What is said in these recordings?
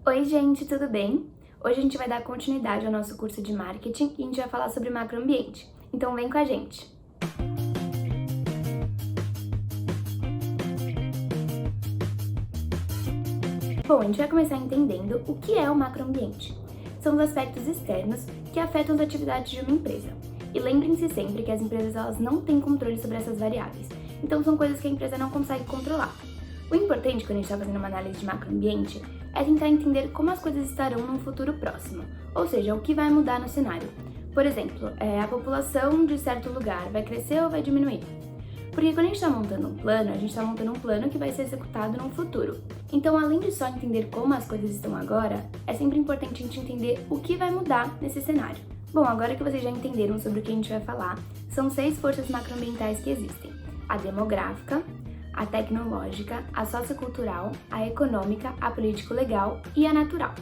Oi, gente, tudo bem? Hoje a gente vai dar continuidade ao nosso curso de marketing e a gente vai falar sobre macroambiente. Então vem com a gente! Bom, a gente vai começar entendendo o que é o macroambiente. São os aspectos externos que afetam as atividades de uma empresa. E lembrem-se sempre que as empresas elas não têm controle sobre essas variáveis, então são coisas que a empresa não consegue controlar. O importante quando a gente está fazendo uma análise de macroambiente é tentar entender como as coisas estarão num futuro próximo, ou seja, o que vai mudar no cenário. Por exemplo, a população de certo lugar vai crescer ou vai diminuir? Porque quando a gente está montando um plano, a gente está montando um plano que vai ser executado no futuro. Então, além de só entender como as coisas estão agora, é sempre importante a gente entender o que vai mudar nesse cenário. Bom, agora que vocês já entenderam sobre o que a gente vai falar, são 6 forças macroambientais que existem: a demográfica, a tecnológica, a sociocultural, a econômica, a político-legal e a natural.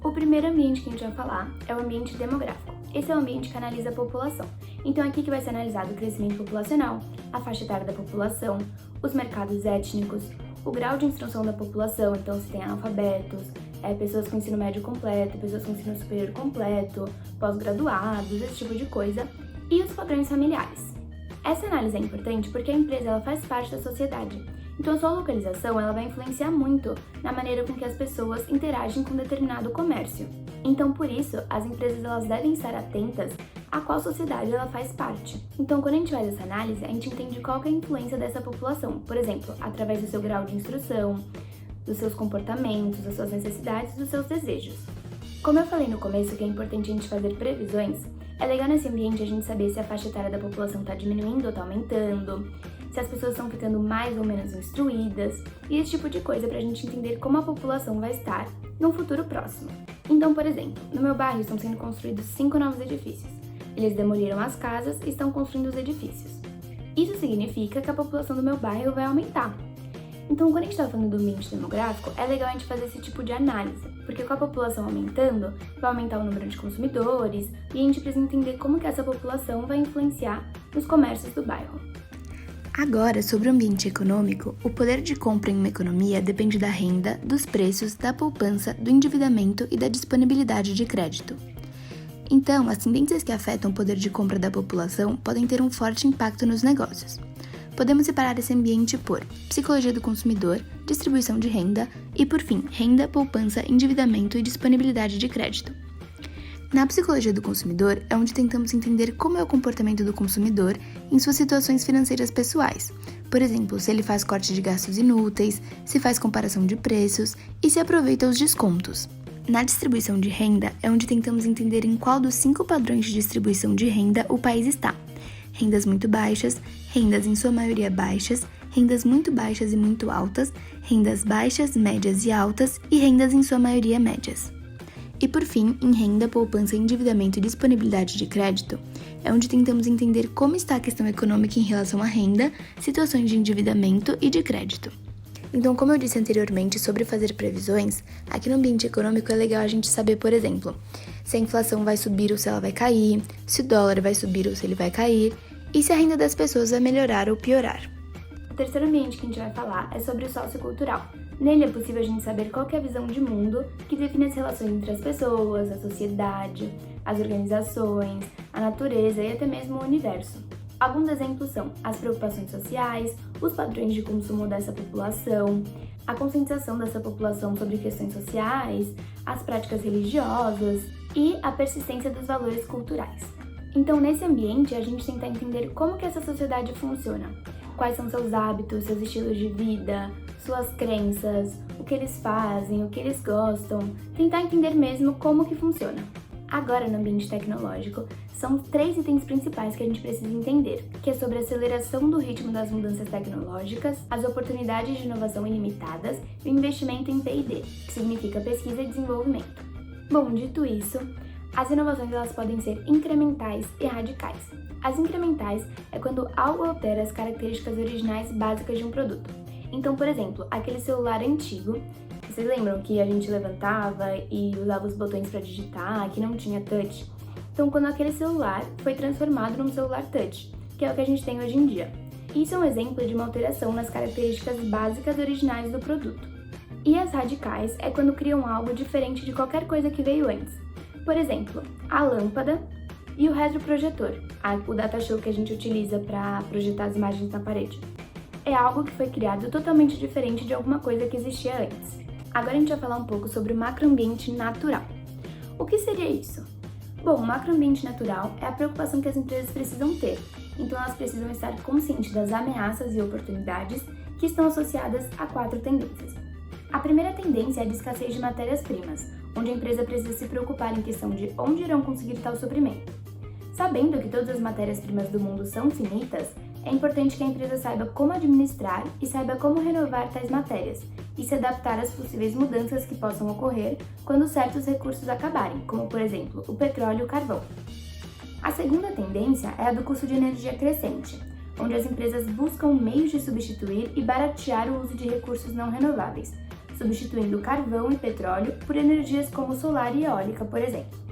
O primeiro ambiente que a gente vai falar é o ambiente demográfico. Esse é o ambiente que analisa a população. Então, é aqui que vai ser analisado o crescimento populacional, a faixa etária da população, os mercados étnicos, o grau de instrução da população, então se tem analfabetos, pessoas com ensino médio completo, pessoas com ensino superior completo, pós-graduados, esse tipo de coisa, e os padrões familiares. Essa análise é importante porque a empresa ela faz parte da sociedade, então a sua localização ela vai influenciar muito na maneira com que as pessoas interagem com determinado comércio. Então, por isso, as empresas elas devem estar atentas a qual sociedade ela faz parte. Então, quando a gente faz essa análise, a gente entende qual que é a influência dessa população, por exemplo, através do seu grau de instrução, dos seus comportamentos, das suas necessidades, dos seus desejos. Como eu falei no começo que é importante a gente fazer previsões, é legal nesse ambiente a gente saber se a faixa etária da população está diminuindo ou está aumentando, se as pessoas estão ficando mais ou menos instruídas, e esse tipo de coisa para a gente entender como a população vai estar no futuro próximo. Então, por exemplo, no meu bairro estão sendo construídos 5 novos edifícios. Eles demoliram as casas e estão construindo os edifícios. Isso significa que a população do meu bairro vai aumentar. Então, quando a gente está falando do ambiente demográfico, é legal a gente fazer esse tipo de análise, porque com a população aumentando, vai aumentar o número de consumidores e a gente precisa entender como que essa população vai influenciar nos comércios do bairro. Agora, sobre o ambiente econômico, o poder de compra em uma economia depende da renda, dos preços, da poupança, do endividamento e da disponibilidade de crédito. Então, as tendências que afetam o poder de compra da população podem ter um forte impacto nos negócios. Podemos separar esse ambiente por psicologia do consumidor, distribuição de renda e, por fim, renda, poupança, endividamento e disponibilidade de crédito. Na psicologia do consumidor é onde tentamos entender como é o comportamento do consumidor em suas situações financeiras pessoais. Por exemplo, se ele faz corte de gastos inúteis, se faz comparação de preços e se aproveita os descontos. Na distribuição de renda é onde tentamos entender em qual dos 5 padrões de distribuição de renda o país está. Rendas muito baixas, rendas em sua maioria baixas, rendas muito baixas e muito altas, rendas baixas, médias e altas e rendas em sua maioria médias. E por fim, em renda, poupança, endividamento e disponibilidade de crédito, é onde tentamos entender como está a questão econômica em relação à renda, situações de endividamento e de crédito. Então, como eu disse anteriormente sobre fazer previsões, aqui no ambiente econômico é legal a gente saber, por exemplo, se a inflação vai subir ou se ela vai cair, se o dólar vai subir ou se ele vai cair, e se a renda das pessoas vai melhorar ou piorar. O terceiro ambiente que a gente vai falar é sobre o sociocultural. Nele é possível a gente saber qual que é a visão de mundo que define as relações entre as pessoas, a sociedade, as organizações, a natureza e até mesmo o universo. Alguns exemplos são as preocupações sociais, os padrões de consumo dessa população, a conscientização dessa população sobre questões sociais, as práticas religiosas e a persistência dos valores culturais. Então, nesse ambiente, a gente tenta entender como que essa sociedade funciona, quais são seus hábitos, seus estilos de vida, suas crenças, o que eles fazem, o que eles gostam, tentar entender mesmo como que funciona. Agora, no ambiente tecnológico, são 3 itens principais que a gente precisa entender, que é sobre a aceleração do ritmo das mudanças tecnológicas, as oportunidades de inovação ilimitadas e o investimento em P&D, que significa pesquisa e desenvolvimento. Bom, dito isso, as inovações elas podem ser incrementais e radicais. As incrementais é quando algo altera as características originais básicas de um produto. Então, por exemplo, aquele celular antigo, vocês lembram que a gente levantava e usava os botões para digitar, que não tinha touch? Então, quando aquele celular foi transformado num celular touch, que é o que a gente tem hoje em dia. Isso é um exemplo de uma alteração nas características básicas originais do produto. E as radicais é quando criam algo diferente de qualquer coisa que veio antes. Por exemplo, a lâmpada e o retroprojetor, o datashow que a gente utiliza para projetar as imagens na parede. É algo que foi criado totalmente diferente de alguma coisa que existia antes. Agora a gente vai falar um pouco sobre o macroambiente natural. O que seria isso? Bom, o macroambiente natural é a preocupação que as empresas precisam ter, então elas precisam estar conscientes das ameaças e oportunidades que estão associadas a 4 tendências. A primeira tendência é a de escassez de matérias-primas, onde a empresa precisa se preocupar em questão de onde irão conseguir tal suprimento. Sabendo que todas as matérias-primas do mundo são finitas, é importante que a empresa saiba como administrar e saiba como renovar tais matérias e se adaptar às possíveis mudanças que possam ocorrer quando certos recursos acabarem, como por exemplo o petróleo e o carvão. A segunda tendência é a do custo de energia crescente, onde as empresas buscam meios de substituir e baratear o uso de recursos não renováveis, substituindo carvão e petróleo por energias como solar e eólica, por exemplo.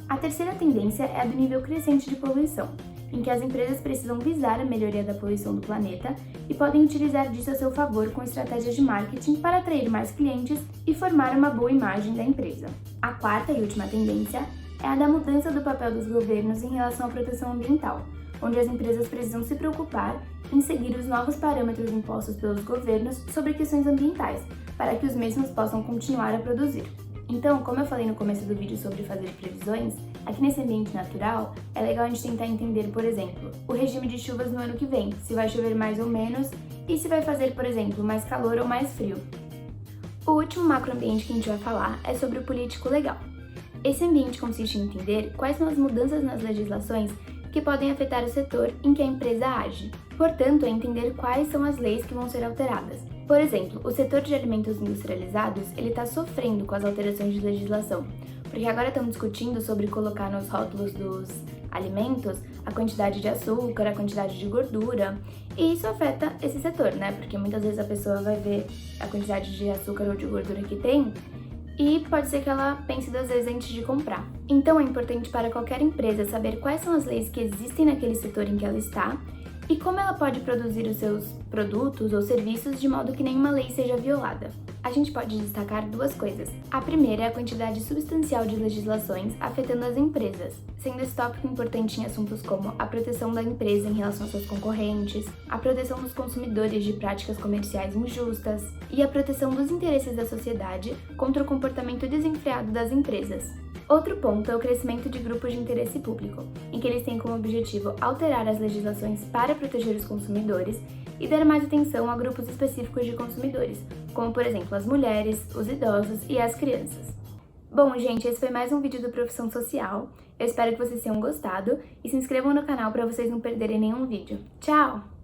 A terceira tendência é a do nível crescente de poluição, em que as empresas precisam visar a melhoria da poluição do planeta e podem utilizar disso a seu favor com estratégias de marketing para atrair mais clientes e formar uma boa imagem da empresa. A quarta e última tendência é a da mudança do papel dos governos em relação à proteção ambiental, onde as empresas precisam se preocupar em seguir os novos parâmetros impostos pelos governos sobre questões ambientais, para que os mesmos possam continuar a produzir. Então, como eu falei no começo do vídeo sobre fazer previsões, aqui nesse ambiente natural, é legal a gente tentar entender, por exemplo, o regime de chuvas no ano que vem, se vai chover mais ou menos e se vai fazer, por exemplo, mais calor ou mais frio. O último macroambiente que a gente vai falar é sobre o político legal. Esse ambiente consiste em entender quais são as mudanças nas legislações que podem afetar o setor em que a empresa age. Portanto, é entender quais são as leis que vão ser alteradas. Por exemplo, o setor de alimentos industrializados, ele está sofrendo com as alterações de legislação, porque agora estão discutindo sobre colocar nos rótulos dos alimentos a quantidade de açúcar, a quantidade de gordura, e isso afeta esse setor, né? Porque muitas vezes a pessoa vai ver a quantidade de açúcar ou de gordura que tem e pode ser que ela pense 2 vezes antes de comprar. Então é importante para qualquer empresa saber quais são as leis que existem naquele setor em que ela está e como ela pode produzir os seus produtos ou serviços de modo que nenhuma lei seja violada. A gente pode destacar 2 coisas. A primeira é a quantidade substancial de legislações afetando as empresas, sendo esse tópico importante em assuntos como a proteção da empresa em relação aos seus concorrentes, a proteção dos consumidores de práticas comerciais injustas e a proteção dos interesses da sociedade contra o comportamento desenfreado das empresas. Outro ponto é o crescimento de grupos de interesse público, em que eles têm como objetivo alterar as legislações para proteger os consumidores e dar mais atenção a grupos específicos de consumidores, como por exemplo as mulheres, os idosos e as crianças. Bom, gente, esse foi mais um vídeo do Profissão Social. Eu espero que vocês tenham gostado e se inscrevam no canal para vocês não perderem nenhum vídeo. Tchau!